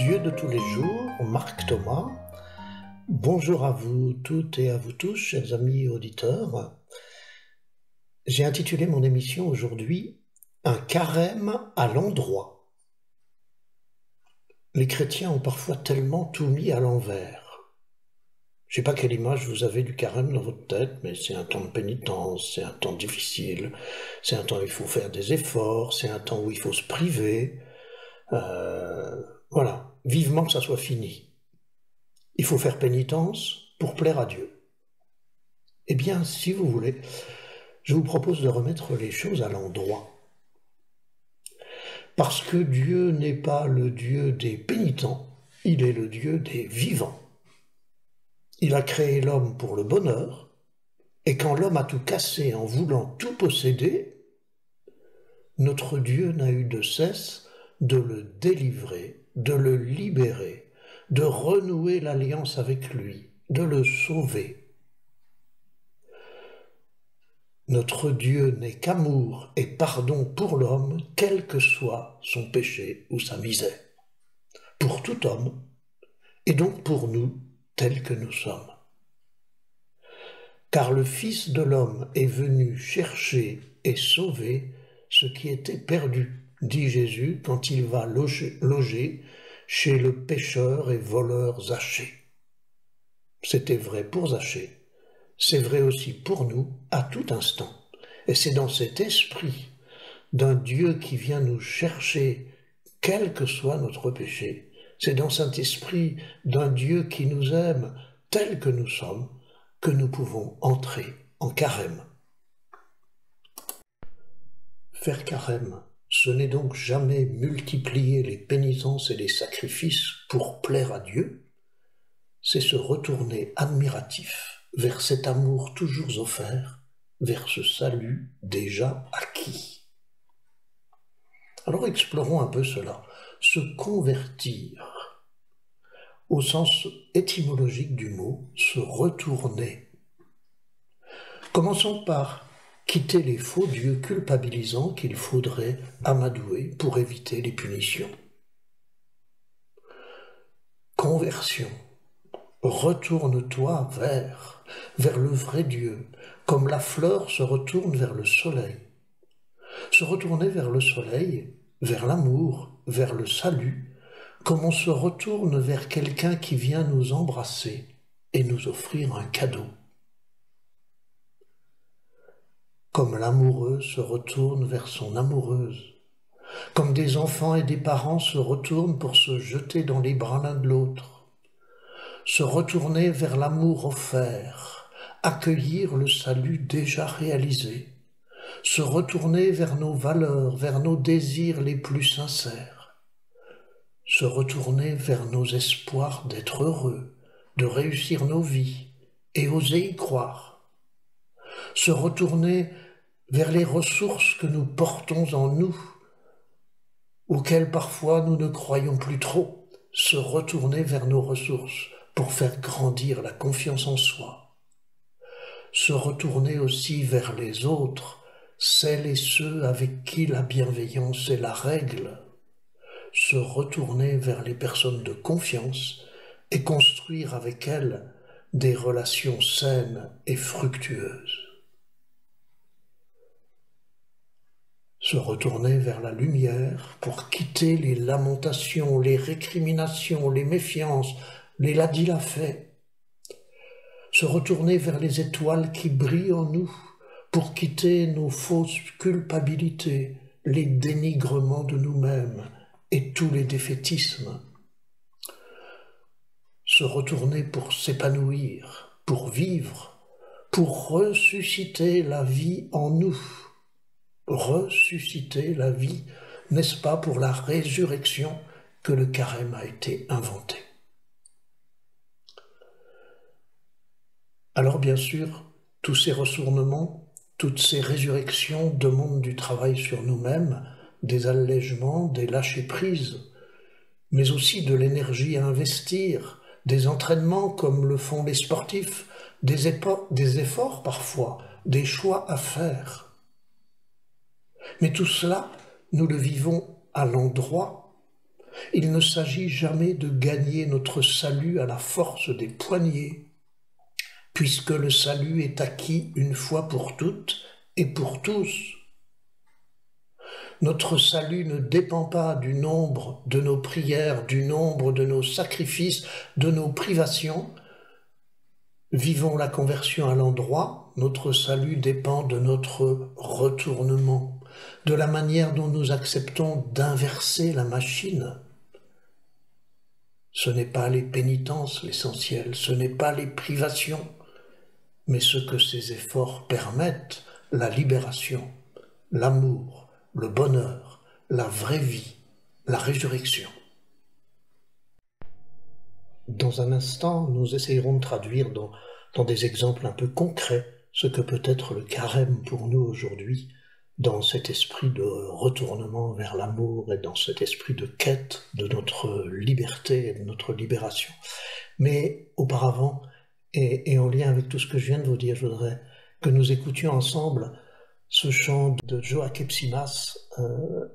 Dieu de tous les jours, Marc Thomas. Bonjour à vous toutes et à vous tous, chers amis auditeurs. J'ai intitulé mon émission aujourd'hui « Un carême à l'endroit ». Les chrétiens ont parfois tellement tout mis à l'envers. Je ne sais pas quelle image vous avez du carême dans votre tête, mais c'est un temps de pénitence, c'est un temps difficile, c'est un temps où il faut faire des efforts, c'est un temps où il faut se priver. Voilà, vivement que ça soit fini. Il faut faire pénitence pour plaire à Dieu. Eh bien, si vous voulez, je vous propose de remettre les choses à l'endroit. Parce que Dieu n'est pas le Dieu des pénitents, il est le Dieu des vivants. Il a créé l'homme pour le bonheur, et quand l'homme a tout cassé en voulant tout posséder, notre Dieu n'a eu de cesse de le délivrer, de le libérer, de renouer l'alliance avec lui, de le sauver. Notre Dieu n'est qu'amour et pardon pour l'homme, quel que soit son péché ou sa misère. Pour tout homme, et donc pour nous, tels que nous sommes. Car le Fils de l'homme est venu chercher et sauver ce qui était perdu, dit Jésus quand il va loger chez le pécheur et voleur Zachée. C'était vrai pour Zachée, c'est vrai aussi pour nous à tout instant. Et c'est dans cet esprit d'un Dieu qui vient nous chercher, quel que soit notre péché, c'est dans cet esprit d'un Dieu qui nous aime tel que nous sommes, que nous pouvons entrer en carême. Faire carême, ce n'est donc jamais multiplier les pénitences et les sacrifices pour plaire à Dieu, c'est se retourner admiratif vers cet amour toujours offert, vers ce salut déjà acquis. Alors explorons un peu cela, se convertir, au sens étymologique du mot, se retourner. Commençons par quitter les faux dieux culpabilisants qu'il faudrait amadouer pour éviter les punitions. Conversion. Retourne-toi vers le vrai Dieu, comme la fleur se retourne vers le soleil. Se retourner vers le soleil, vers l'amour, vers le salut, comme on se retourne vers quelqu'un qui vient nous embrasser et nous offrir un cadeau. Comme l'amoureux se retourne vers son amoureuse, comme des enfants et des parents se retournent pour se jeter dans les bras l'un de l'autre, se retourner vers l'amour offert, accueillir le salut déjà réalisé, se retourner vers nos valeurs, vers nos désirs les plus sincères, se retourner vers nos espoirs d'être heureux, de réussir nos vies et oser y croire, se retourner vers les ressources que nous portons en nous, auxquelles parfois nous ne croyons plus trop, se retourner vers nos ressources pour faire grandir la confiance en soi, se retourner aussi vers les autres, celles et ceux avec qui la bienveillance est la règle, se retourner vers les personnes de confiance et construire avec elles des relations saines et fructueuses. Se retourner vers la lumière pour quitter les lamentations, les récriminations, les méfiances, les l'a-dit-l'a fait. Se retourner vers les étoiles qui brillent en nous pour quitter nos fausses culpabilités, les dénigrements de nous-mêmes et tous les défaitismes. Se retourner pour s'épanouir, pour vivre, pour ressusciter la vie en nous. Ressusciter la vie, n'est-ce pas pour la résurrection que le carême a été inventé? Alors bien sûr, tous ces retournements, toutes ces résurrections demandent du travail sur nous-mêmes, des allègements, des lâcher-prises, mais aussi de l'énergie à investir, des entraînements comme le font les sportifs, des efforts parfois, des choix à faire. Mais tout cela, nous le vivons à l'endroit. Il ne s'agit jamais de gagner notre salut à la force des poignets, puisque le salut est acquis une fois pour toutes et pour tous. Notre salut ne dépend pas du nombre de nos prières, du nombre de nos sacrifices, de nos privations. Vivons la conversion à l'endroit, notre salut dépend de notre retournement, de la manière dont nous acceptons d'inverser la machine. Ce n'est pas les pénitences l'essentiel, ce n'est pas les privations, mais ce que ces efforts permettent, la libération, l'amour, le bonheur, la vraie vie, la résurrection. Dans un instant, nous essayerons de traduire dans des exemples un peu concrets ce que peut être le carême pour nous aujourd'hui, dans cet esprit de retournement vers l'amour et dans cet esprit de quête de notre liberté et de notre libération. Mais auparavant, et en lien avec tout ce que je viens de vous dire, je voudrais que nous écoutions ensemble ce chant de Joachim Simas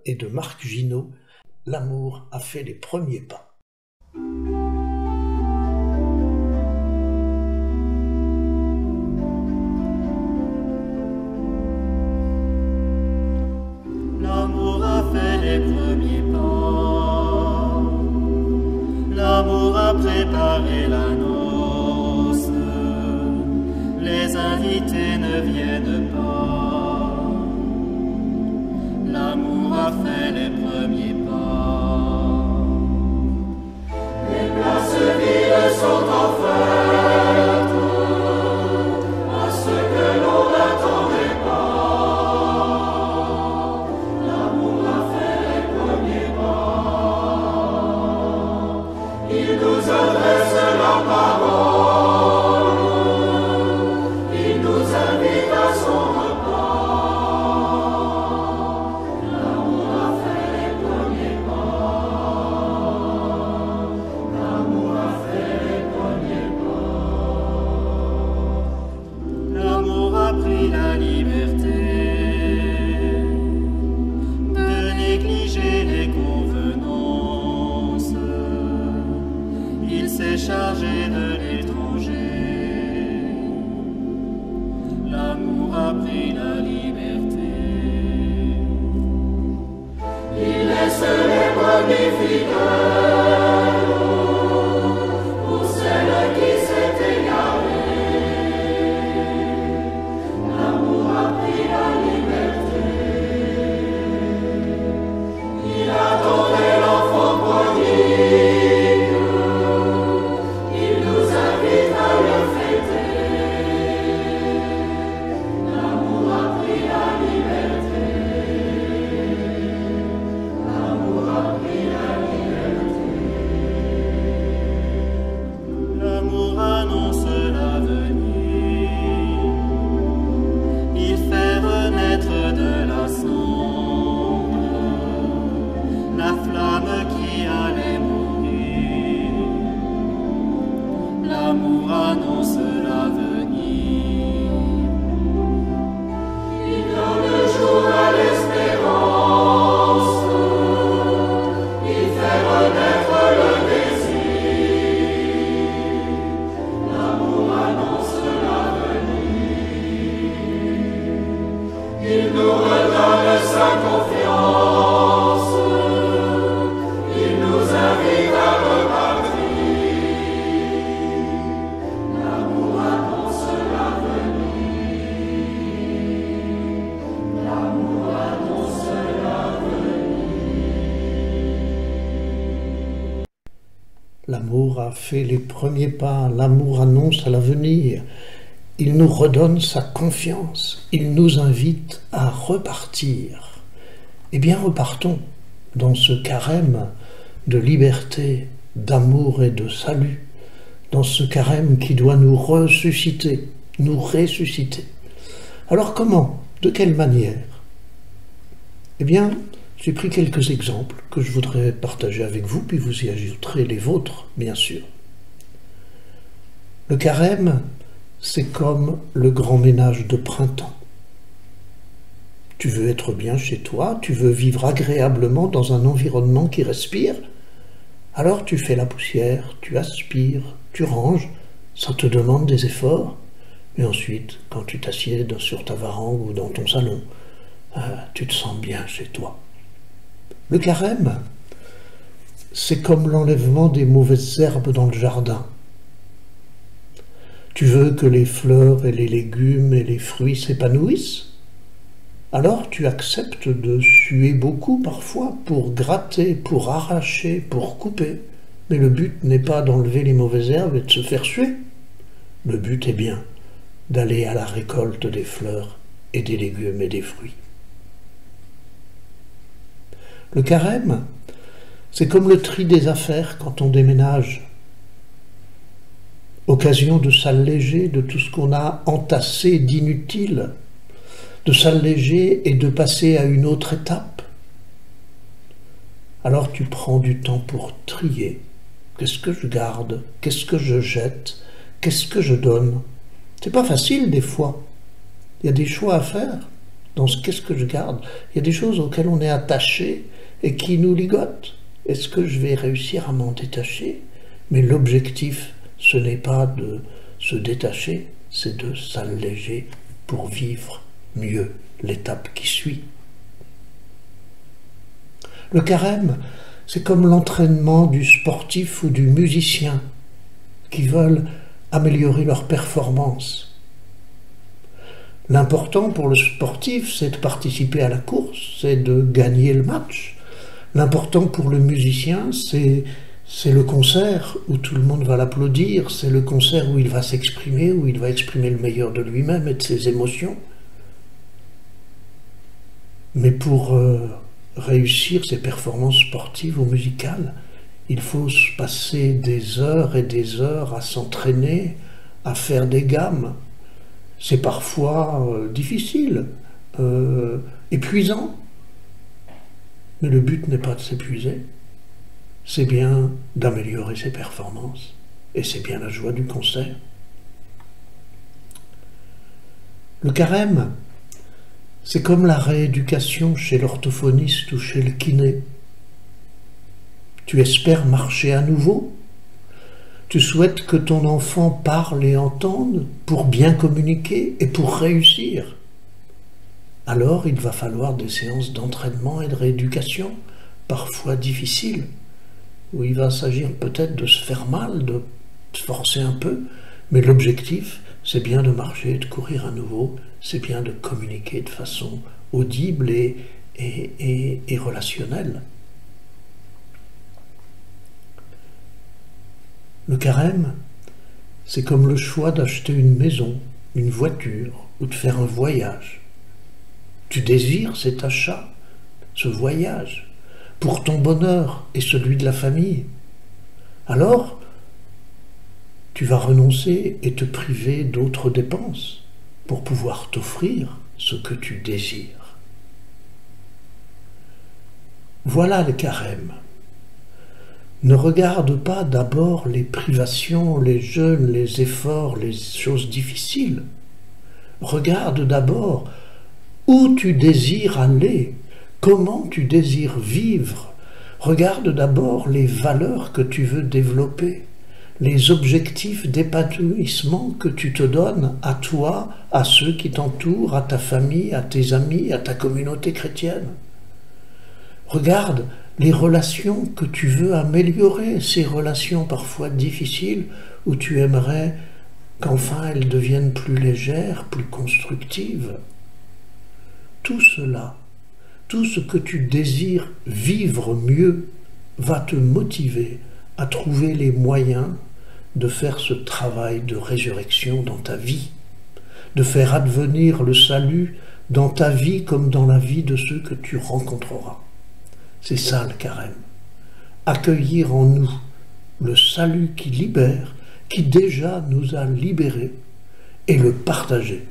et de Marc Ginaud, « L'amour a fait les premiers pas ». L'amour a fait les premiers pas, l'amour a préparé la noce, les invités ne viennent pas, l'amour a fait les premiers pas. Les places vides sont en fête, à ce que l'on n'attendait pas. Il nous adresse la parole, il nous invite à son repas. L'amour a fait les premiers pas, l'amour a fait les premiers pas. L'amour a pris la liberté de négliger les convenances. Il s'est chargé de l'étranger. L'amour a pris la liberté. Il laisse les brebis fidèles pour celles qui s'étaient égarées. L'amour a pris la liberté. Il attendait l'enfant prodigue. Il nous invite à le fêter. L'amour a pris la liberté. L'amour a pris la liberté. L'amour annonce l'avenir. Il fait renaître de la cendre la flamme qui allait mourir. L'amour annonce l'avenir. Il donne le jour à l'espérance. Il fait renaître le désir. L'amour annonce l'avenir. Il nous redonne sa confiance. Il nous invite à repartir. L'amour annonce l'avenir. L'amour annonce l'avenir. L'amour a fait les premiers pas, l'amour annonce l'avenir. Il nous redonne sa confiance, il nous invite à repartir. Eh bien, repartons dans ce carême de liberté, d'amour et de salut, dans ce carême qui doit nous ressusciter, nous ressusciter. Alors comment? De quelle manière? Eh bien, j'ai pris quelques exemples que je voudrais partager avec vous, puis vous y ajouterez les vôtres, bien sûr. Le carême, c'est comme le grand ménage de printemps. Tu veux être bien chez toi, tu veux vivre agréablement dans un environnement qui respire, Alors tu fais la poussière, tu aspires, tu ranges, ça te demande des efforts, mais ensuite, quand tu t'assieds sur ta varangue ou dans ton salon, tu te sens bien chez toi. Le carême, c'est comme l'enlèvement des mauvaises herbes dans le jardin. Tu veux que les fleurs et les légumes et les fruits s'épanouissent? Alors tu acceptes de suer beaucoup parfois pour gratter, pour arracher, pour couper. Mais le but n'est pas d'enlever les mauvaises herbes et de se faire suer. Le but est bien d'aller à la récolte des fleurs et des légumes et des fruits. Le carême, c'est comme le tri des affaires quand on déménage. Occasion de s'alléger de tout ce qu'on a entassé d'inutile, de s'alléger et de passer à une autre étape. Alors tu prends du temps pour trier. Qu'est-ce que je garde? Qu'est-ce que je jette? Qu'est-ce que je donne? C'est pas facile des fois. Il y a des choix à faire dans ce qu'est-ce que je garde. Il y a des choses auxquelles on est attaché et qui nous ligotent. Est-ce que je vais réussir à m'en détacher? Mais l'objectif, ce n'est pas de se détacher, c'est de s'alléger pour vivre mieux l'étape qui suit. Le carême, c'est comme l'entraînement du sportif ou du musicien qui veulent améliorer leur performance. L'important pour le sportif, c'est de participer à la course, c'est de gagner le match. L'important pour le musicien, c'est le concert où tout le monde va l'applaudir, c'est le concert où il va s'exprimer, où il va exprimer le meilleur de lui-même et de ses émotions. Mais pour réussir ses performances sportives ou musicales, il faut se passer des heures et des heures à s'entraîner, à faire des gammes. C'est parfois difficile, épuisant. Mais le but n'est pas de s'épuiser, c'est bien d'améliorer ses performances. Et c'est bien la joie du concert. Le carême, c'est comme la rééducation chez l'orthophoniste ou chez le kiné. Tu espères marcher à nouveau? Tu souhaites que ton enfant parle et entende pour bien communiquer et pour réussir? Alors il va falloir des séances d'entraînement et de rééducation, parfois difficiles, où il va s'agir peut-être de se faire mal, de se forcer un peu, mais l'objectif, c'est bien de marcher et de courir à nouveau, c'est bien de communiquer de façon audible et relationnelle. Le carême, c'est comme le choix d'acheter une maison, une voiture ou de faire un voyage. Tu désires cet achat, ce voyage, pour ton bonheur et celui de la famille. Alors, tu vas renoncer et te priver d'autres dépenses pour pouvoir t'offrir ce que tu désires. Voilà le carême. Ne regarde pas d'abord les privations, les jeûnes, les efforts, les choses difficiles. Regarde d'abord où tu désires aller, comment tu désires vivre. Regarde d'abord les valeurs que tu veux développer, les objectifs d'épanouissement que tu te donnes à toi, à ceux qui t'entourent, à ta famille, à tes amis, à ta communauté chrétienne. Regarde les relations que tu veux améliorer, ces relations parfois difficiles où tu aimerais qu'enfin elles deviennent plus légères, plus constructives. Tout cela, tout ce que tu désires vivre mieux, va te motiver à trouver les moyens de faire ce travail de résurrection dans ta vie, de faire advenir le salut dans ta vie comme dans la vie de ceux que tu rencontreras. C'est ça le carême. Accueillir en nous le salut qui libère, qui déjà nous a libérés, et le partager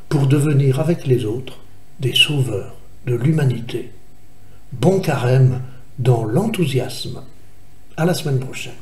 pour devenir avec les autres des sauveurs de l'humanité. Bon carême dans l'enthousiasme. À la semaine prochaine.